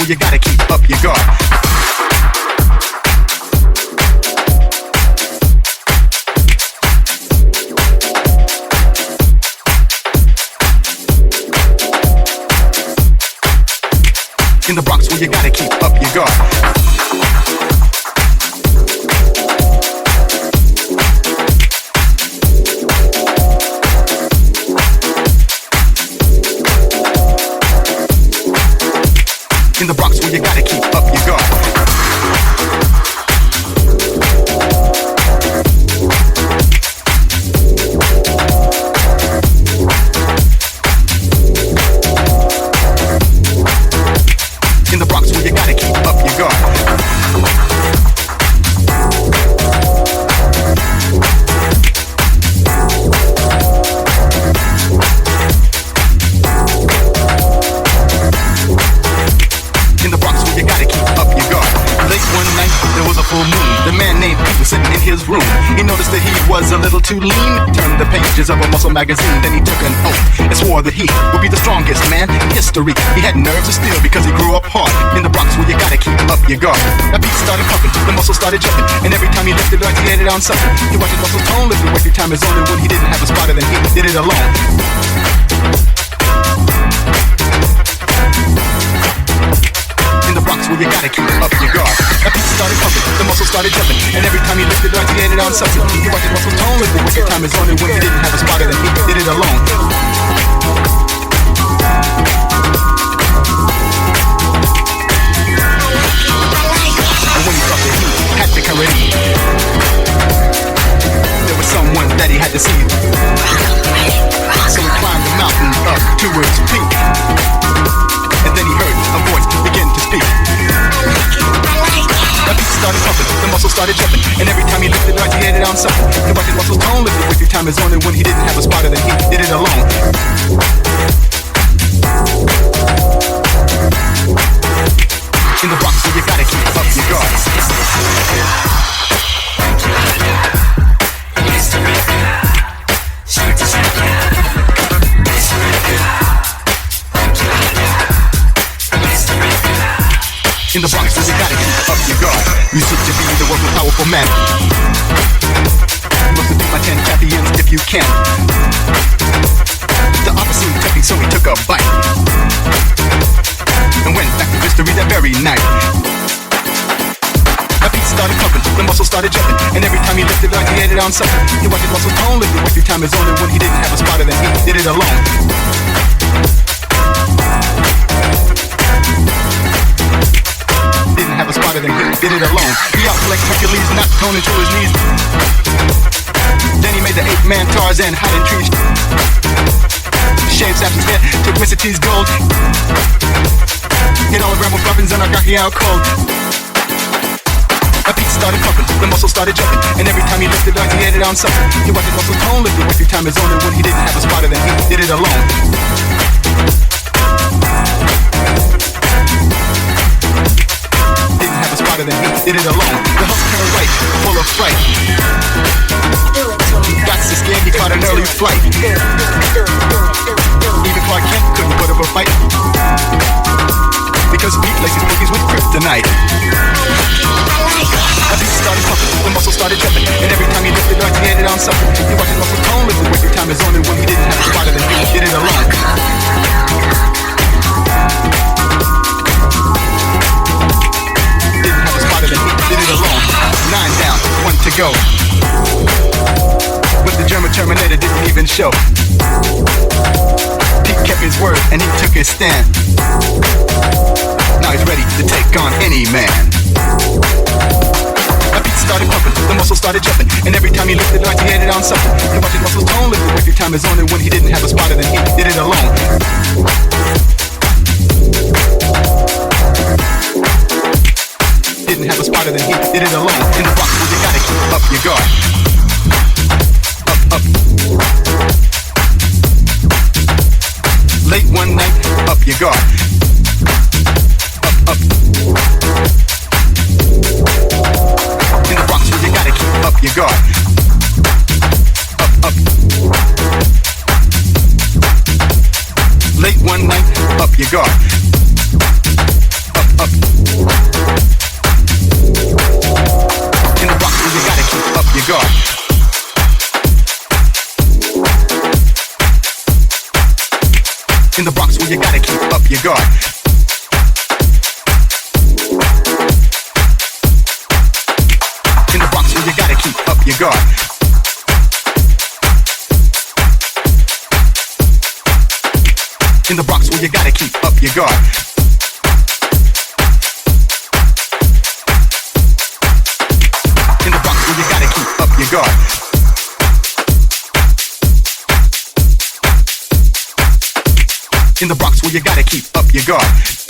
where you gotta keep up your guard. In the Bronx where you gotta keep up your guard. In the Bronx where you gotta keep up your guard. In the Bronx where you gotta keep up your guard. In the Bronx where you gotta keep up your guard. Late one night, there was a full moon. The man named Pete was sitting in his room. He noticed that he was a little too lean. Turned the pages of a muscle magazine, then he took an oath and swore that he would be the strongest man in history. He had nerves of steel because he grew up hard. In the Bronx where you gotta keep up your guard. Now Pete started pumping, the muscles started jumping, and every time he lifted like he had it on something. He watched his muscles tone lift, every time his only when he didn't have a spotter, then he did it alone. In the Bronx where you gotta keep up your guard. Now Pete started pumping, the muscles started jumping, and every time he lifted like he had it on something. He watched his muscles tone lift, every time his only when he didn't have a spotter, then he did it alone. And when he felt the heat, had to carry it. There was someone that he had to see. So he climbed the mountain up to its peak. And then he heard a voice begin to speak. My beat started pumping, the muscles started jumping, and every time he lifted like he had it on something. He watched his muscles tone lift, every time his only when he didn't have a spotter, then he did it alone. In the Bronx where you gotta keep up your guard. In the Bronx where you gotta keep up your guard. You seek to be the world's most powerful man. You must defeat my 10 champions if you can. The opposite took him, so he took a bite and went back to history that very night. My beat started pumping, the muscles started jumping, and every time he lifted like he had it on something. He watched his muscles tone lift, every time his only when he didn't have a spotter, then he did it alone. Didn't have a spotter, then he did it alone. He outflexed Hercules, knocked Conan to his knees. Then he made the ape-man Tarzan hide in trees. Shaved Samson's head, took Mr. T's gold. Hit all the rebel weapons and I got you out cold. My beat started pumping, the muscles started jumping, and every time he lifted like he had it on something. He watched his muscles tone lift, every time his only when he didn't have a spotter, then he did it alone. Didn't have a spotter, then he did it alone. The Hulk turned right, full of fright. Got so scared he caught an early flight. Even Clark Kent couldn't put up a fight, because Pete laces boogies with kryptonite. My beat started pumping, the muscles started jumping, and every time he lifted like he had it on something. He watched his muscles tone lift, every time his only when he didn't have a spotter, then he did it alone. Didn't have a spotter, then he did it alone. 9 down, 1 to go. But the German Terminator didn't even show. Pete kept his word and he took his stand. Now he's ready to take on any man. My beat started pumping, the muscles started jumping, and every time he lifted like he had it on something. He watched his muscles tone lift, every time his only when he didn't have a spotter, then he did it alone. Didn't have a spotter, then he did it alone. In the Bronx where you gotta keep up your guard. Up. Late one night, up your guard. Up. In the Bronx where you gotta keep up your guard. Up. Late one night, up your guard. Up. gotta keep up your guard. In the Bronx where you gotta keep up your guard. In the Bronx where you gotta keep up your guard. In the Bronx where you gotta keep up your guard.